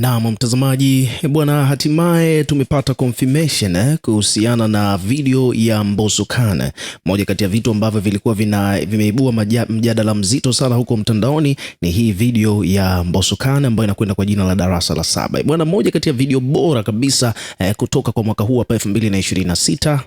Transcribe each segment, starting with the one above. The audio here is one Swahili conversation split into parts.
Naam mtazamaji bwana, hatimaye tumepata confirmation kuhusiana na video ya Mbosso Khan. Moja kati ya vitu ambavyo vilikuwa vimeibua mjadala mzito sana huko mtandaoni ni hii video ya Mbosso Khan ambayo inakwenda kwa jina la Darasa la Saba. Bwana, moja kati ya video bora kabisa kutoka kwa mwaka huu hapa 2026.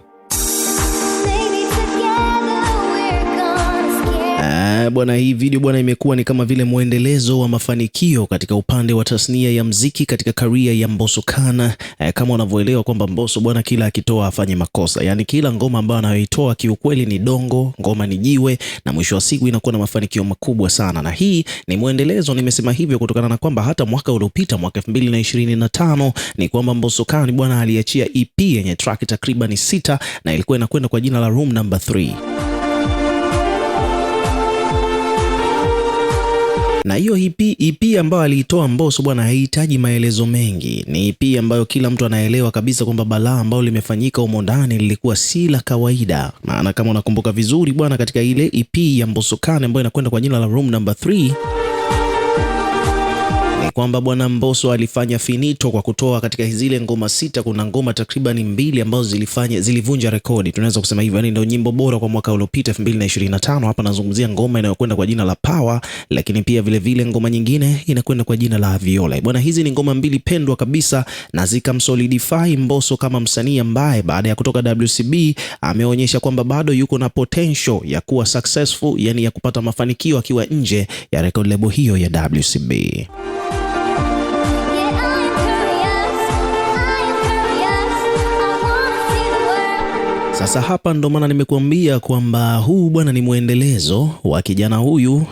Bwana, hii video bwana imekuwa ni kama vile mwendelezo wa mafanikio katika upande wa tasnia ya mziki katika career ya Mbosso Khan. Kama unavyoelewa kwamba Mbosso bwana, kila akitoa afanye makosa, yani kila ngoma ambayo anayoitoa kiukweli ni dongo, ngoma ni jiwe, na mwisho wa siku inakuwa na mafanikio makubwa sana. Na hii ni mwendelezo, nimesema hivyo kutokana na kwamba hata mwaka uliopita, mwaka 2025, ni kwamba Mbosso Khan bwana aliachia EP yenye track takriban 6 na ilikuwa inakwenda kwa jina la Room Number 3. Na hiyo EP ambayo aliitoa Mbosso bwana haihitaji maelezo mengi. Ni EP ambayo kila mtu anaelewa kabisa kwamba balaa ambalo limefanyika humo ndani lilikuwa si la kawaida. Maana kama unakumbuka vizuri bwana, katika ile EP ya Mbosso Khan ambayo inakwenda kwa jina la Room Number 3, ni kwamba bwana Mbosso alifanya finito kwa kutoa katika zile ngoma 6, kuna ngoma takriban 2 ambazo zilivunja rekodi. Tunaweza kusema hivyo, yani ndio nyimbo bora kwa mwaka uliopita 2025. Hapa nazungumzia ngoma inayokwenda kwa jina la Power, lakini pia vile ngoma nyingine inakwenda kwa jina la Viola. Bwana, hizi ni ngoma 2 pendwa kabisa na zikamsolidify Mbosso kama msanii ambaye baada ya kutoka WCB ameonyesha kwamba bado yuko na potential ya kuwa successful, yani ya kupata mafanikio akiwa nje ya record label hiyo ya WCB. Sasa hapa ndo maana nimekuambia kwamba huu bwana ni mwendelezo wa kijana huyu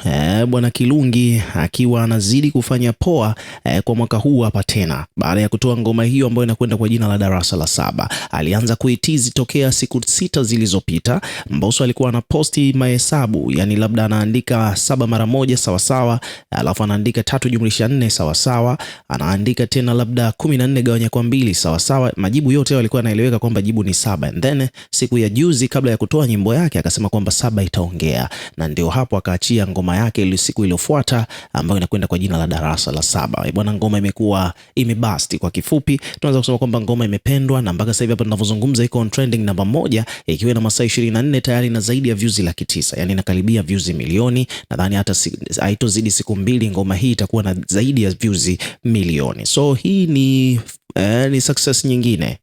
bwana Kilungi akiwa anazidi kufanya poa kwa mwaka huu hapa tena. Baada ya kutoa ngoma hiyo ambayo inakwenda kwa jina la Darasa la Saba, alianza kuitizi tokea siku 6 zilizopita. Mbosso alikuwa anaposti mahesabu, yani labda anaandika 7 mara moja sawa sawa, alafu anaandika 3 jumlisha 4 sawa sawa, anaandika tena labda 14 gawanya kwa 2 sawa sawa. Majibu yote alikuwa anaeleweka kwamba jibu ni 7. And then siku ya juzi kabla ya kutoa nyimbo yake akasema kwamba 7 itaongea, na ndio hapo akaachia ngoma yake ile siku iliyofuata ambayo inakwenda kwa jina la Darasa la Saba. Bwana, ngoma imekuwa imebust. Kwa kifupi tunaweza kusema kwamba ngoma imependwa, na mpaka sasa hivi hapa tunavyozungumza iko on trending namba 1 ikiwa na masaa 24 tayari na zaidi ya views 900,000, yani inakaribia views milioni. Nadhani hata haitozidi siku 2 ngoma hii itakuwa na zaidi ya views milioni. So hii ni success nyingine.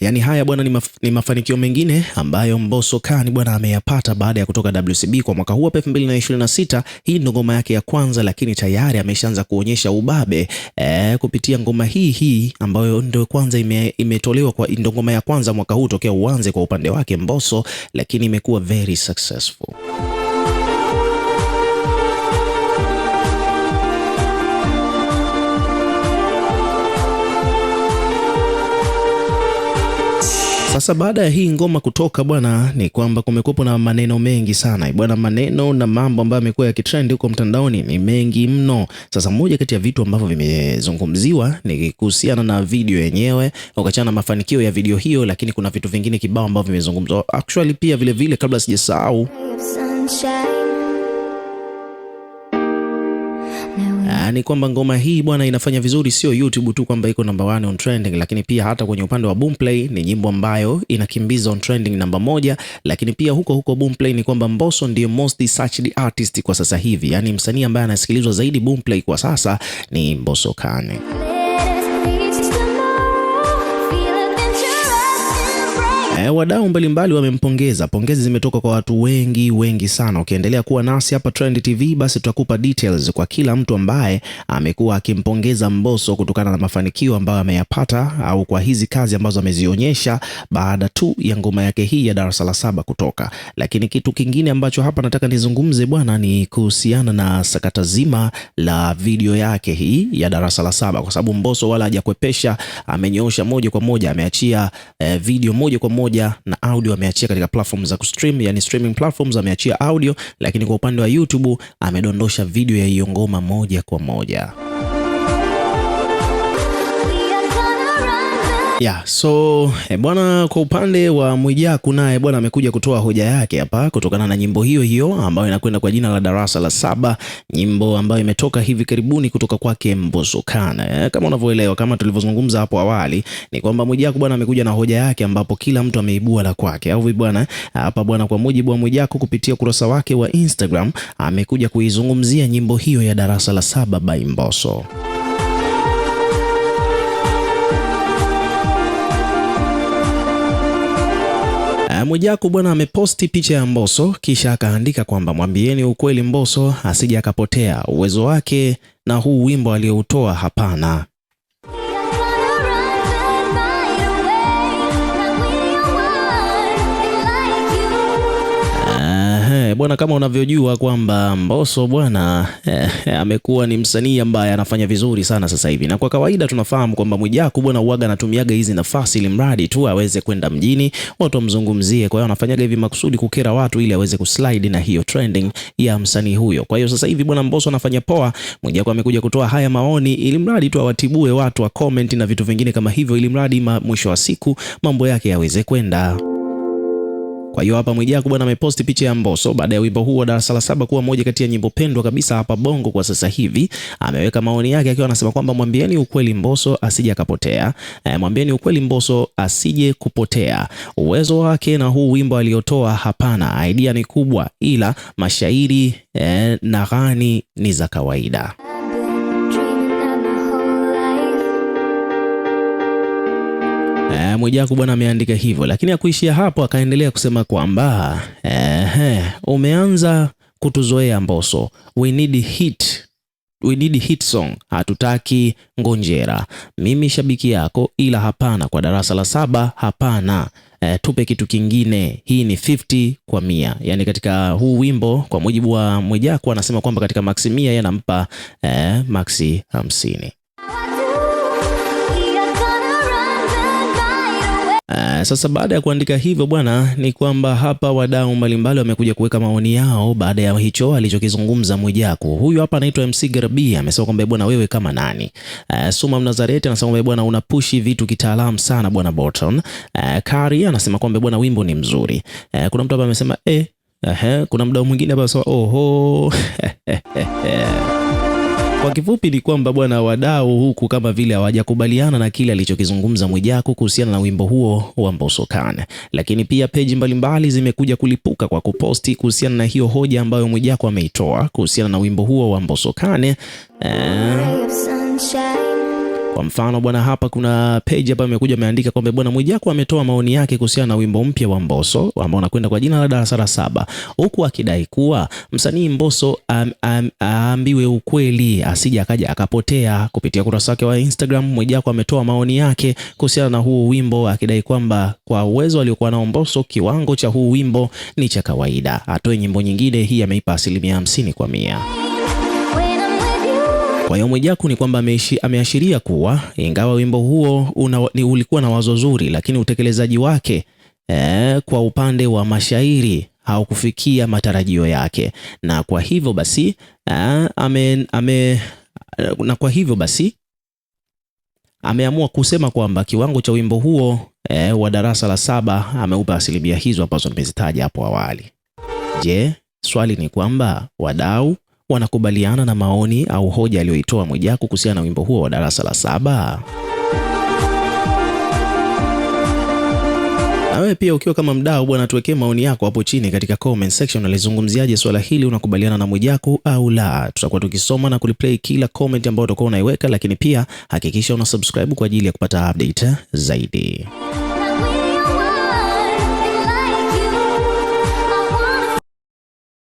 Yani haya bwana ni mafanikio mengine ambayo Mbosso Khan bwana ameyapata baada ya kutoka WCB kwa mwaka huu 2026. Hii ndo ngoma yake ya kwanza, lakini tayari ameshaanza kuonyesha ubabe kupitia ngoma hii ambayo ndio kwanza imetolewa kwa ndo ngoma ya kwanza mwaka huu tokea uanze kwa upande wake Mbosso, lakini imekuwa very successful. Sasa baada ya hii ngoma kutoka bwana, ni kwamba kumekuwa na maneno mengi sana bwana, maneno na mambo ambayo yamekuwa yakitrend huko mtandaoni ni mengi mno. Sasa moja kati ya vitu ambavyo vimezungumziwa ni kuhusiana na video yenyewe, ukachana na mafanikio ya video hiyo, lakini kuna vitu vingine kibao ambavyo vimezungumzwa actually pia vile kabla sijasahau. Ni kwamba ngoma hii bwana inafanya vizuri, sio YouTube tu kwamba iko number 1 on trending, lakini pia hata kwenye upande wa Boomplay ni nyimbo ambayo inakimbiza on trending namba 1. Lakini pia huko Boomplay ni kwamba Mbosso ndio most searched artist kwa sasa hivi, yani msanii ambaye anasikilizwa zaidi Boomplay kwa sasa ni Mbosso Khan. Wadau mbalimbali wamempongeza. Pongezi zimetoka kwa watu wengi sana. Ukiendelea kuwa nasi hapa Trend TV, basi tutakupa details kwa kila mtu ambaye amekuwa akimpongeza Mbosso kutokana na mafanikio ambayo ameyapata au kwa hizi kazi ambazo amezionyesha baada tu ya ngoma yake hii ya Darasa la Saba kutoka. Lakini kitu kingine ambacho hapa nataka nizungumze bwana ni kuhusiana na sakata zima la video yake hii ya Darasa la Saba, kwa sababu Mbosso wala hajakwepesha, amenyoosha moja kwa moja, ameachia video moja kwa moja na audio ameachia katika platform za kustream, yani streaming platforms ameachia audio, lakini kwa upande wa YouTube amedondosha video ya hiyo ngoma moja kwa moja. So bwana, kwa upande wa Mwijaku naye bwana amekuja kutoa hoja yake hapa kutokana na nyimbo hiyo hiyo ambayo inakwenda kwa jina la Darasa la Saba, nyimbo ambayo imetoka hivi karibuni kutoka kwake Mbosso Khan. Kama unavyoelewa, kama tulivyozungumza hapo awali, ni kwamba Mwijaku bwana amekuja na hoja yake ambapo kila mtu ameibua la kwake, au vipi bwana? Hapa bwana, kwa mujibu wa Mwijaku kupitia ukurasa wake wa Instagram, amekuja kuizungumzia nyimbo hiyo ya Darasa la Saba by Mbosso. Mwijaku bwana ameposti picha ya Mbosso kisha akaandika kwamba mwambieni ukweli Mbosso asije akapotea, uwezo wake na huu wimbo alioutoa hapana. Bwana, kama unavyojua kwamba Mbosso bwana amekuwa ni msanii ambaye anafanya vizuri sana sasa hivi, na kwa kawaida tunafahamu kwamba Mwijaku bwana uaga anatumiaga hizi nafasi ili mradi tu aweze kwenda mjini watu wamzungumzie. Kwa hiyo anafanyaga hivi makusudi kukera watu ili aweze kuslide na hiyo trending ya msanii huyo. Kwa hiyo sasa hivi bwana Mbosso anafanya poa, Mwijaku amekuja kutoa haya maoni ili mradi tu awatibue watu wa comment na vitu vingine kama hivyo, ili mradi mwisho wa siku mambo yake yaweze kwenda. Kwa hiyo hapa Mwijaku bwana ameposti picha ya Mbosso baada ya wimbo huo Darasa la Saba kuwa moja kati ya nyimbo pendwa kabisa hapa Bongo kwa sasa hivi. Ameweka maoni yake akiwa anasema kwamba mwambieni ukweli Mbosso asije akapotea. Mwambieni ukweli Mbosso asije kupotea. Uwezo wake na huu wimbo aliotoa hapana. Idea ni kubwa ila mashairi na ghani ni za kawaida. Mwijaku bwana ameandika hivyo, lakini hakuishia hapo, akaendelea kusema kwamba umeanza kutuzoea Mbosso, we need hit song, hatutaki ngonjera. Mimi shabiki yako ila hapana kwa Darasa la Saba, hapana. Tupe kitu kingine, hii ni 50 kwa 100. Yani katika huu wimbo kwa mujibu wa Mwijaku anasema kwamba katika maxi 100 yeye anampa maxi 50. Sasa baada ya kuandika hivyo bwana, ni kwamba hapa wadau mbalimbali wamekuja kuweka maoni yao baada ya hicho alichokizungumza Mwijaku. Huyu hapa anaitwa MC Garbi, amesema kwamba bwana wewe kama nani? Suma Mnazareti anasema kwamba bwana unapushi vitu kitaalamu sana bwana Bolton. Kari anasema kwamba bwana wimbo ni mzuri. Kuna mtu hapa amesema kuna mdau mwingine hapa anasema oho. Kwa kifupi ni kwamba bwana wadau huku kama vile hawajakubaliana na kile alichokizungumza Mwijaku kuhusiana na wimbo huo wa Mbosso Khan. Lakini pia peji mbalimbali zimekuja kulipuka kwa kuposti kuhusiana na hiyo hoja ambayo Mwijaku ameitoa kuhusiana na wimbo huo wa Mbosso Khan. Kwa mfano bwana, hapa kuna page hapa imekuja imeandika kwamba bwana Mwijaku ametoa maoni yake kuhusiana na wimbo mpya wa Mbosso ambao unakwenda kwa jina la Darasa la Saba, huku akidai kuwa msanii Mbosso aambiwe ukweli asije akaja akapotea. Kupitia kurasa wake wa Instagram, Mwijaku ametoa maoni yake kuhusiana na huu wimbo akidai kwamba kwa uwezo aliokuwa nao Mbosso, kiwango cha huu wimbo ni cha kawaida, atoe nyimbo nyingine, hii ameipa 50 kwa 100. Kwa hiyo Mwijaku ni kwamba ameashiria kuwa ingawa wimbo huo ulikuwa na wazo zuri, lakini utekelezaji wake kwa upande wa mashairi haukufikia matarajio yake, na kwa hivyo basi ameamua kusema kwamba kiwango cha wimbo huo wa Darasa la Saba ameupa 50 hizo ambazo nimezitaja hapo awali. Je, swali ni kwamba wadau wanakubaliana na maoni au hoja aliyoitoa Mwijaku kuhusiana na wimbo huo wa Darasa la Saba? Na wewe pia ukiwa kama mdau bwana, tuwekee maoni yako hapo chini katika comment section. Alizungumziaje swala hili? Unakubaliana na Mwijaku au la? Tutakuwa tukisoma na kuliplay kila comment ambayo utakuwa unaiweka, lakini pia hakikisha una subscribe kwa ajili ya kupata update zaidi.